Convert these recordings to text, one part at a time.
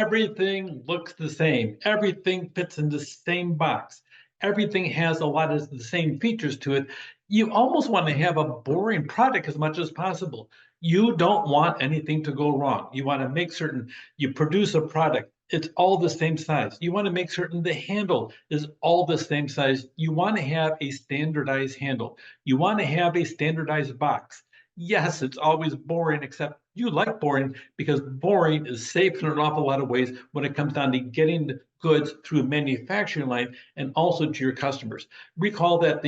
everything looks the same. Everything fits in the same box. Everything has a lot of the same features to it. You almost want to have a boring product as much as possible. You don't want anything to go wrong. You want to make certain you produce a product. It's all the same size. You want to make certain the handle is all the same size. You want to have a standardized handle. You want to have a standardized box. Yes, it's always boring, except you like boring because boring is safe in an awful lot of ways when it comes down to getting the goods through a manufacturing line and also to your customers. Recall that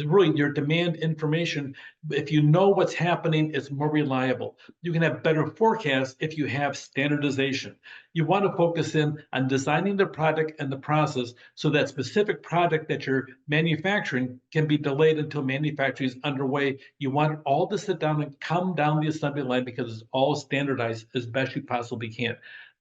really your demand information, if you know what's happening, it's more reliable. You can have better forecasts if you have standardization. You want to focus in on designing the product and the process so that specific product that you're manufacturing can be delayed until manufacturing is underway. You want it all to sit down and come down the assembly line because it's all standardized as best you possibly can.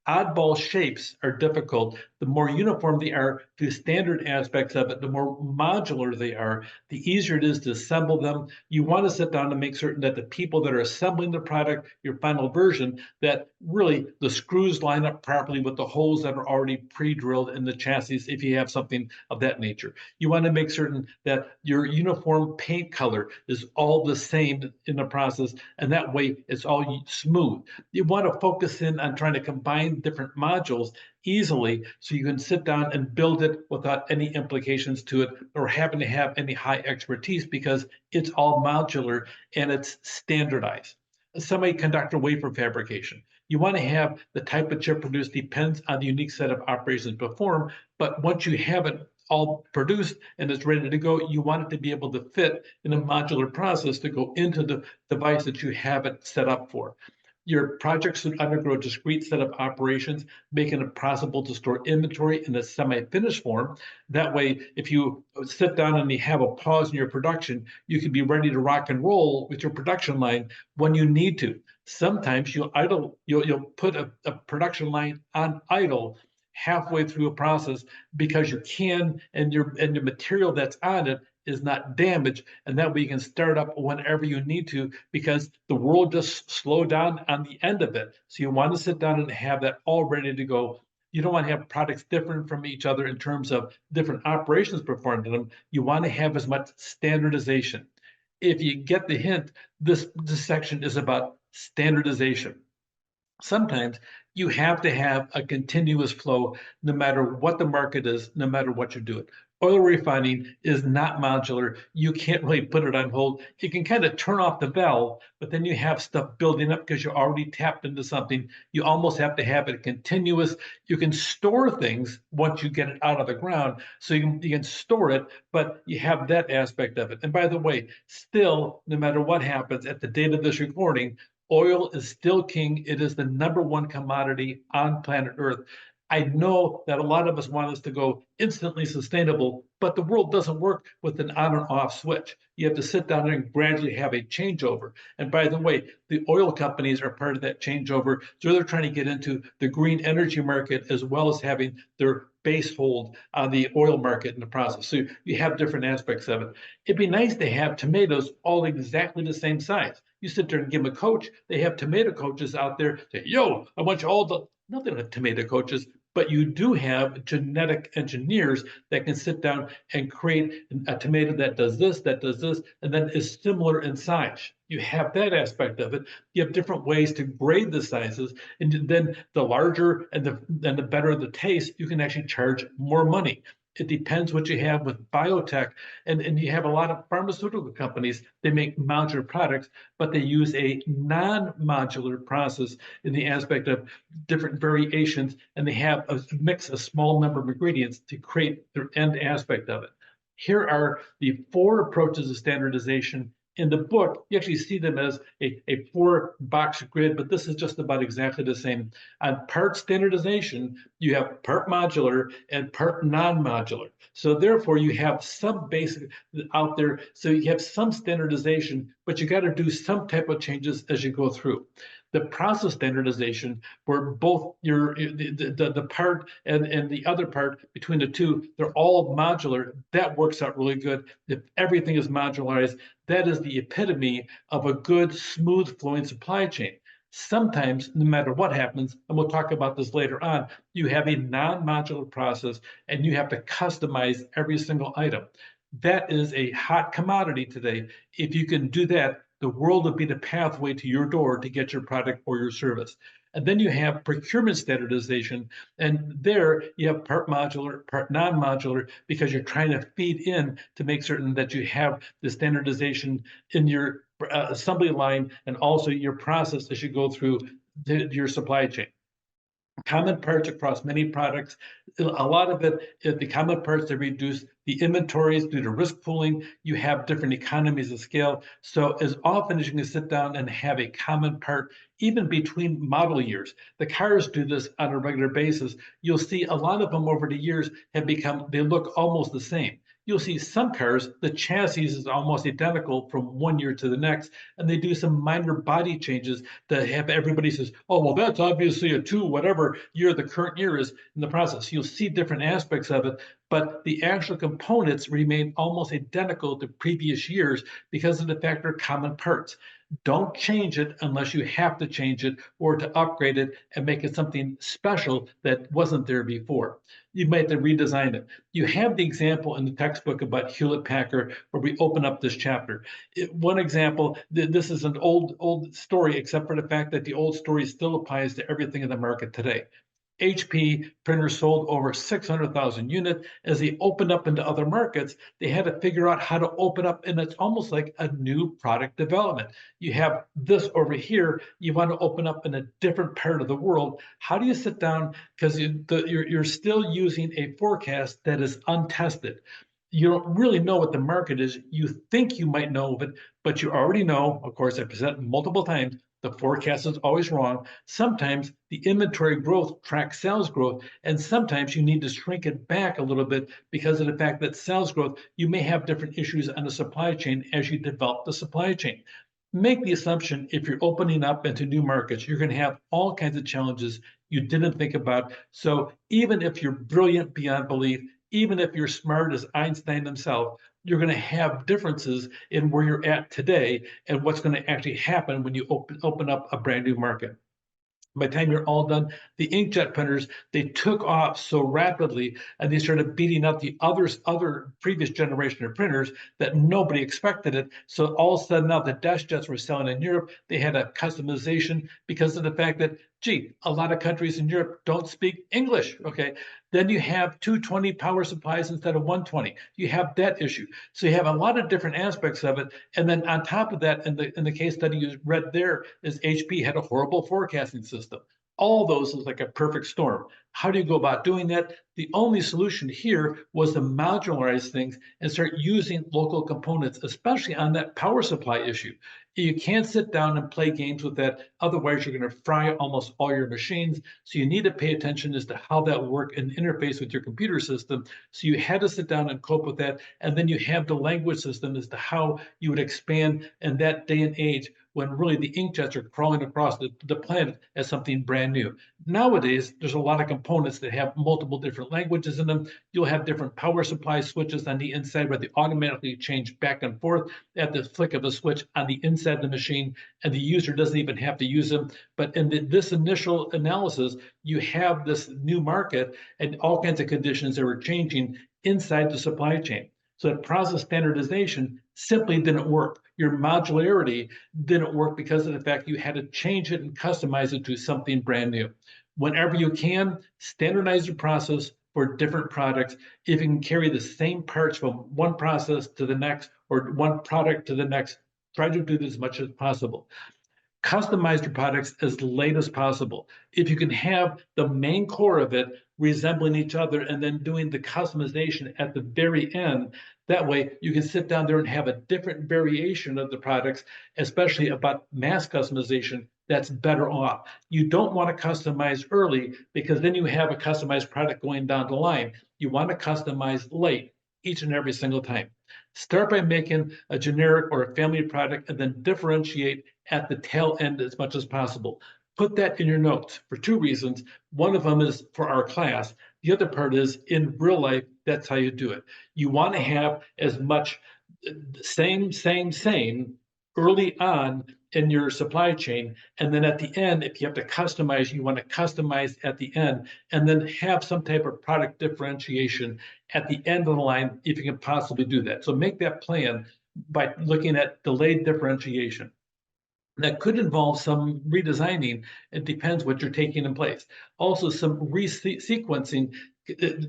Oddball shapes are difficult. The more uniform they are to standard aspects of it, the more modular they are, the easier it is to assemble them. You want to sit down to make certain that the people that are assembling the product, your final version, that really the screws line up properly with the holes that are already pre-drilled in the chassis if you have something of that nature. You want to make certain that your uniform paint color is all the same in the process, and that way it's all smooth. You want to focus in on trying to combine different modules easily so you can sit down and build it without any implications to it or having to have any high expertise because it's all modular and it's standardized. A semiconductor wafer fabrication. You want to have the type of chip produced depends on the unique set of operations performed, but once you have it all produced and it's ready to go, you want it to be able to fit in a modular process to go into the device that you have it set up for. Your project should undergo a discrete set of operations, making it possible to store inventory in a semi-finished form. That way, if you sit down and you have a pause in your production, you can be ready to rock and roll with your production line when you need to. Sometimes you'll put a production line on idle halfway through a process because you can, and your material that's on it is not damaged, and that way you can start up whenever you need to because the world just slowed down on the end of it. So you want to sit down and have that all ready to go. You don't want to have products different from each other in terms of different operations performed in them. You want to have as much standardization. If you get the hint, this section is about standardization. Sometimes you have to have a continuous flow no matter what the market is, no matter what you're doing. Oil refining is not modular. You can't really put it on hold. You can kind of turn off the valve, but then you have stuff building up because you're already tapped into something. You almost have to have it continuous. You can store things once you get it out of the ground, so you can store it, but you have that aspect of it. And by the way, still, no matter what happens at the date of this recording, oil is still king. It is the #1 commodity on planet Earth. I know that a lot of us want us to go instantly sustainable, but the world doesn't work with an on and off switch. You have to sit down and gradually have a changeover. And by the way, the oil companies are part of that changeover. So they're trying to get into the green energy market as well as having their base hold on the oil market in the process. So you have different aspects of it. It'd be nice to have tomatoes all exactly the same size. You sit there and give them a coach, they have tomato coaches out there say, yo, I want you all to, nothing like tomato coaches, but you do have genetic engineers that can sit down and create a tomato that does this, and then is similar in size. You have that aspect of it. You have different ways to grade the sizes, and then the larger and the better the taste, you can actually charge more money. It depends what you have with biotech, and you have a lot of pharmaceutical companies. They make modular products, but they use a non-modular process in the aspect of different variations, and they have a mix a small number of ingredients to create their end aspect of it. Here are the 4 approaches of standardization. In the book, you actually see them as a 4-box grid, but this is just about exactly the same. On part standardization, you have part modular and part non-modular. So therefore, you have some basic out there. So you have some standardization, but you got to do some type of changes as you go through. The process standardization, where both the part and the other part between the two, they're all modular, that works out really good. If everything is modularized, that is the epitome of a good, smooth flowing supply chain. Sometimes, no matter what happens, and we'll talk about this later on, you have a non-modular process and you have to customize every single item. That is a hot commodity today. If you can do that, the world will be the pathway to your door to get your product or your service. And then you have procurement standardization, and there you have part modular, part non-modular, because you're trying to feed in to make certain that you have the standardization in your assembly line and also your process as you go through your supply chain. Common parts across many products. A lot of it, the common parts that reduce the inventories due to risk pooling. You have different economies of scale. So as often as you can sit down and have a common part, even between model years, the cars do this on a regular basis. You'll see a lot of them over the years have become, they look almost the same. You'll see some cars, the chassis is almost identical from one year to the next, and they do some minor body changes that have everybody says, oh, well, that's obviously a two, whatever year the current year is in the process. You'll see different aspects of it, but the actual components remain almost identical to previous years because of the fact they're common parts. Don't change it unless you have to change it or to upgrade it and make it something special that wasn't there before. You might have to redesign it. You have the example in the textbook about Hewlett Packard where we open up this chapter. One example, this is an old story, except for the fact that the old story still applies to everything in the market today. HP printers sold over 600,000 units. As they opened up into other markets, they had to figure out how to open up, and it's almost like a new product development. You have this over here, you want to open up in a different part of the world. How do you sit down? Because you're still using a forecast that is untested. You don't really know what the market is. You think you might know of it, but you already know, of course, I present multiple times, the forecast is always wrong. Sometimes the inventory growth tracks sales growth, and sometimes you need to shrink it back a little bit because of the fact that sales growth, you may have different issues on the supply chain as you develop the supply chain. Make the assumption if you're opening up into new markets, you're going to have all kinds of challenges you didn't think about. So even if you're brilliant beyond belief, even if you're smart as Einstein himself, you're going to have differences in where you're at today and what's going to actually happen when you open up a brand new market. By the time you're all done, the inkjet printers, they took off so rapidly and they started beating out the other previous generation of printers that nobody expected it. So all of a sudden now the dash jets were selling in Europe. They had a customization because of the fact that, gee, a lot of countries in Europe don't speak English. Okay. Then you have 220 power supplies instead of 120. You have that issue. So you have a lot of different aspects of it. And then on top of that, in the case study you read there, is HP had a horrible forecasting system. All those is like a perfect storm. How do you go about doing that? The only solution here was to modularize things and start using local components, especially on that power supply issue. You can't sit down and play games with that. Otherwise, you're going to fry almost all your machines. So you need to pay attention as to how that will work and interface with your computer system. So you had to sit down and cope with that. And then you have the language system as to how you would expand in that day and age when really the inkjets are crawling across the planet as something brand new. Nowadays, there's a lot of components that have multiple different languages in them. You'll have different power supply switches on the inside where they automatically change back and forth at the flick of a switch on the inside of the machine, and the user doesn't even have to use them. But in this initial analysis, you have this new market and all kinds of conditions that were changing inside the supply chain. So that process standardization simply didn't work. Your modularity didn't work because of the fact you had to change it and customize it to something brand new. Whenever you can, standardize your process for different products. If you can carry the same parts from one process to the next or one product to the next, try to do this as much as possible. Customize your products as late as possible. If you can have the main core of it resembling each other and then doing the customization at the very end, that way you can sit down there and have a different variation of the products, especially about mass customization, that's better off. You don't want to customize early because then you have a customized product going down the line. You want to customize late each and every single time. Start by making a generic or a family product and then differentiate at the tail end as much as possible. Put that in your notes for two reasons. One of them is for our class. The other part is in real life, that's how you do it. You want to have as much same early on in your supply chain. And then at the end, if you have to customize, you want to customize at the end, and then have some type of product differentiation at the end of the line if you can possibly do that. So make that plan by looking at delayed differentiation. That could involve some redesigning. It depends what you're taking in place. Also, some resequencing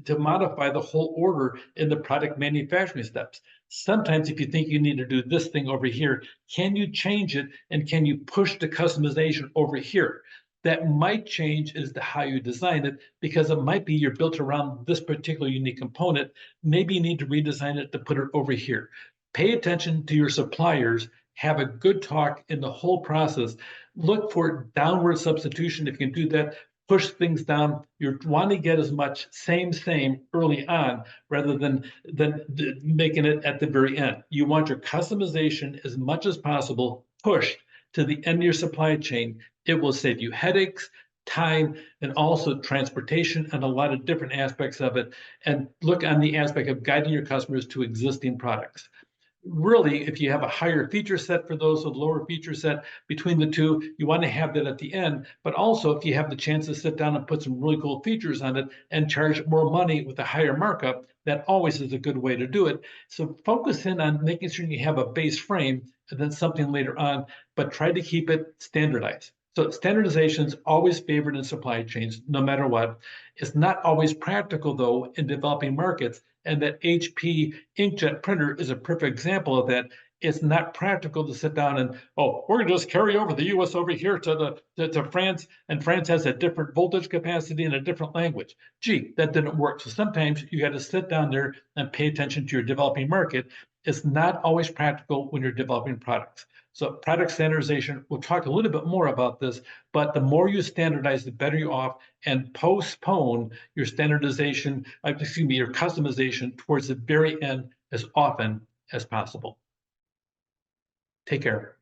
to modify the whole order in the product manufacturing steps. Sometimes, if you think you need to do this thing over here, can you change it and can you push the customization over here? That might change as to how you design it because it might be you're built around this particular unique component. Maybe you need to redesign it to put it over here. Pay attention to your suppliers, have a good talk in the whole process. Look for downward substitution. If you can do that, push things down. You want to get as much same early on rather than making it at the very end. You want your customization as much as possible pushed to the end of your supply chain. It will save you headaches, time, and also transportation and a lot of different aspects of it. And look on the aspect of guiding your customers to existing products. Really, if you have a higher feature set for those with lower feature set, between the two, you want to have that at the end. But also, if you have the chance to sit down and put some really cool features on it and charge more money with a higher markup, that always is a good way to do it. So focus in on making sure you have a base frame and then something later on, but try to keep it standardized. So standardization is always favored in supply chains, no matter what. It's not always practical, though, in developing markets. And that HP inkjet printer is a perfect example of that. It's not practical to sit down and, oh, we're going to just carry over the US over here to France, and France has a different voltage capacity and a different language. Gee, that didn't work. So sometimes you got to sit down there and pay attention to your developing market. It's not always practical when you're developing products. So product standardization, we'll talk a little bit more about this, but the more you standardize, the better you're off, and postpone your standardization, your customization towards the very end as often as possible. Take care.